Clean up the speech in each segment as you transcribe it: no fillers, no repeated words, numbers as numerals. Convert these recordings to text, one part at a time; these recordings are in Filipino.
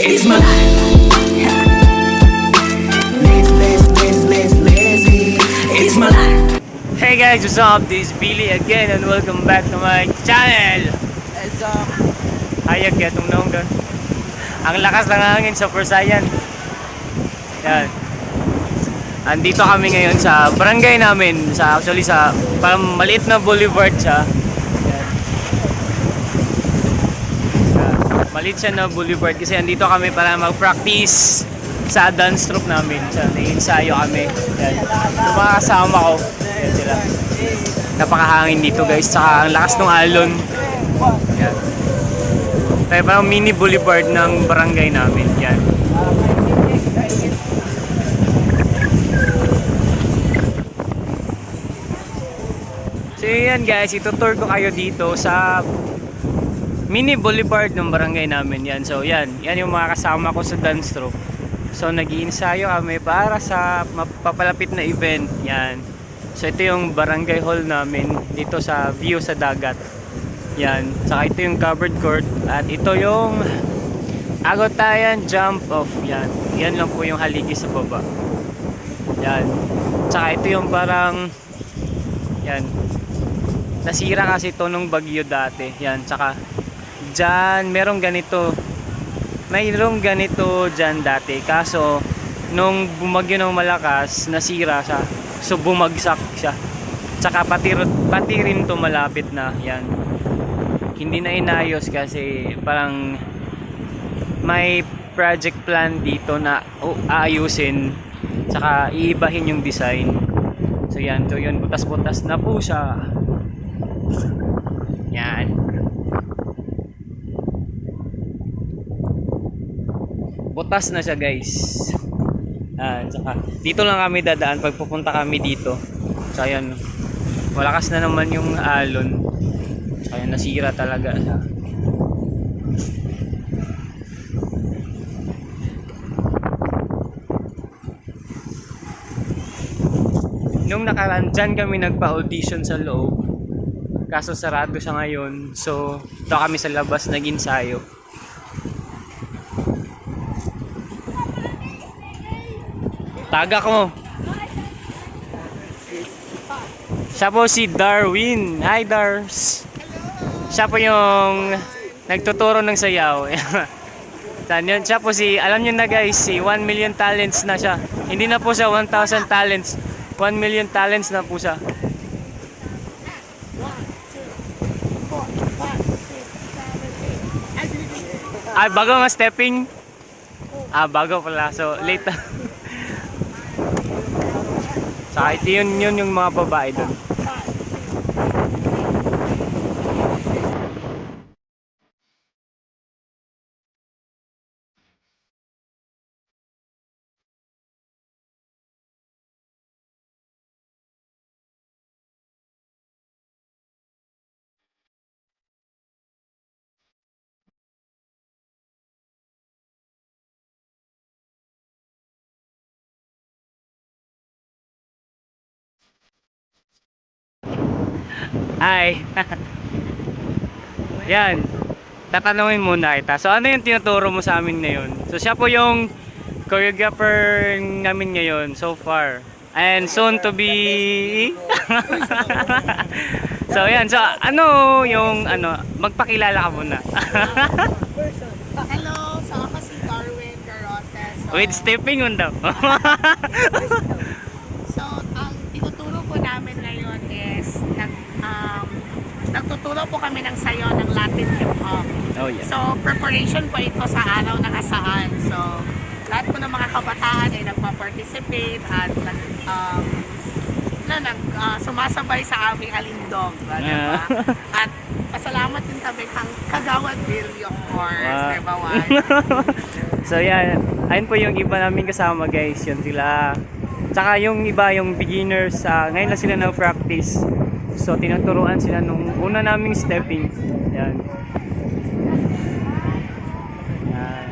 It's my life. Lazy. It's my life. Hey guys, what's up? This is Billy again and welcome back to my channel. Hayag yatong naong doon. Ang lakas ng hangin sa Persayan. Yan. Andito kami ngayon sa barangay namin, actually sa parang maliit na boulevard siya. Yan. Maliit siya na boulevard kasi andito kami para mag-practice sa dance troupe namin. Nag-ensayo kami. Yan. Yung mga kasama ko. Yan sila. Napakahangin dito guys. Saka ang lakas ng alon. Yan. Kaya parang mini boulevard ng barangay namin. Yan. So yan guys, itutour ko kayo dito sa mini boulevard ng barangay namin. Yan. So yan yung mga kasama ko sa dance troupe. So nag-iinsayo kami para sa mapapalapit na event. Yan. So ito yung barangay hall namin dito sa view sa dagat. Yan. Saka ito yung covered court at ito yung Agotayan jump off. Yan. Yan lang po yung haligi sa baba. Yan. Saka ito yung parang yan. Nasira kasi ito nung bagyo dati. Yan. Saka dyan merong ganito. Mayroong ganito dyan dati. Kaso nung bumagyo ng malakas, nasira siya. So bumagsak siya. Tsaka pati rin to malapit na. Yan. Hindi na inayos kasi parang may project plan dito na aayusin. Tsaka iibahin yung design. So yan. So yun, butas-butas na po siya. Yan. Butas na siya guys. Saka dito lang kami dadaan pag pupunta kami dito. So ayan, malakas na naman yung alon. So ayan, nasira talaga siya. Nung nakaraan dyan kami nagpa-audition sa loob. Kaso sarado siya ngayon. So ito kami sa labas nag-ensayo. Tagak mo. Siya po si Darwin. Hi Dars. Siya po yung nagtuturo ng sayaw. Siya po si, alam nyo na guys, si 1 million talents na siya. Hindi na po siya 1,000 talents. 1 million talents na po siya. Ay, bago nga stepping. Bago pala. So, late na. Saka ito yun yung mga babae doon. Hi. Yan. Tatanungin muna kita. So ano yung tinuturo mo sa amin ngayon? So siya po yung choreographer namin ngayon so far. And soon to be. So yan. So ano yung magpakilala ka muna. Hello, so ako si Darwin Garote. With stepping on daw. So, ang tinuturo po namin ngayon is nagtuturo po kami ng sayo ng Latin hip-hop. Oh yeah. So, preparation po ito sa araw ng asaan. So, lahat po ng mga kabataan ay nagpa-participate at sumasabay sa aming alindog. Diba? At pasalamat din kami kang Kagawad Billy, of course. Wow. Diba, So yan, ayun po yung iba namin kasama guys, yun sila. Tsaka yung iba, yung beginners, ngayon lang sila nag-practice. So tinuturuan sila nung una naming stepping. Yan. Yan.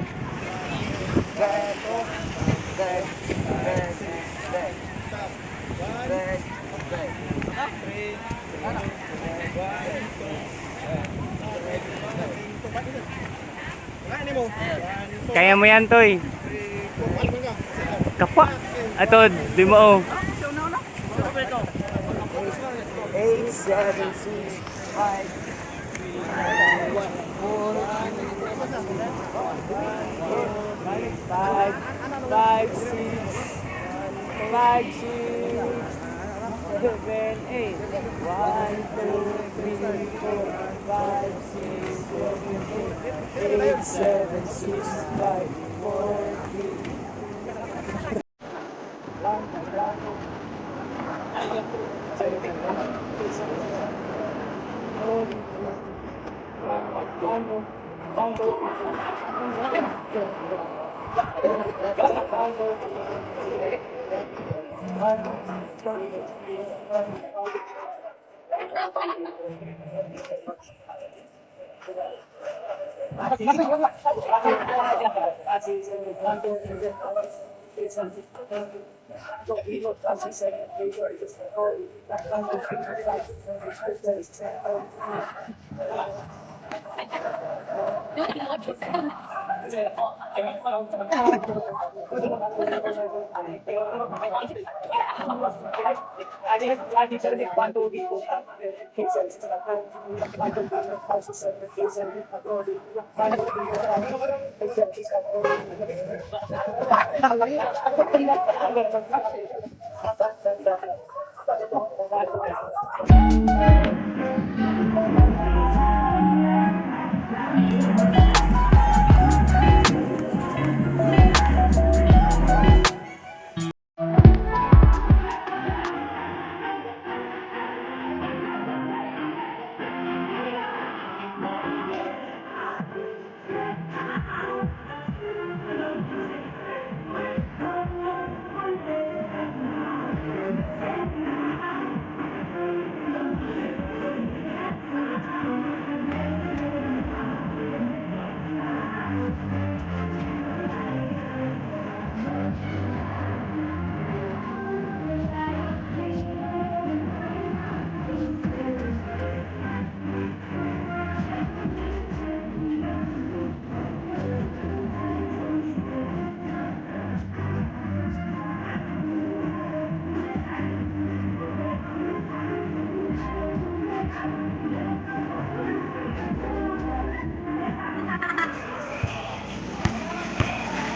Kaya mo yan, Toy. Kapa. Ato, di mo. Oh. 8, 7, 6, 5,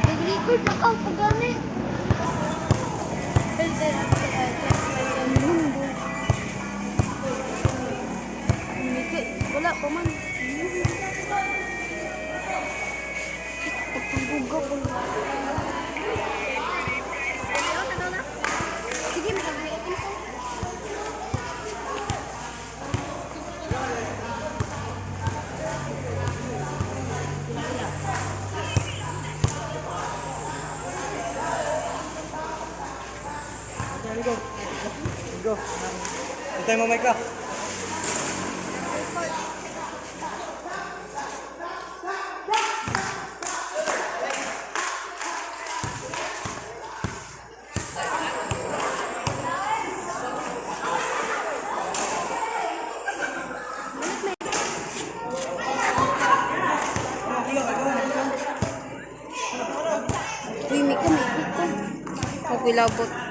Nag-record na ka pag gani. Wala pa man. Pagbuga po. Sige, mag-record ko. Go. Antay mo, Mike ka. Uy, may ko. Magwilabot.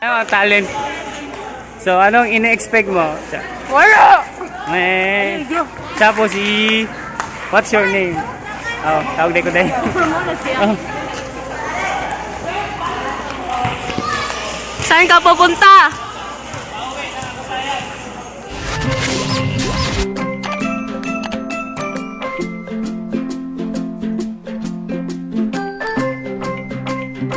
Ano, talent. So, anong ina-expect mo? Wala! Eh, siya po si... What's your name? Oh, tawag ko din. Saan ka pupunta?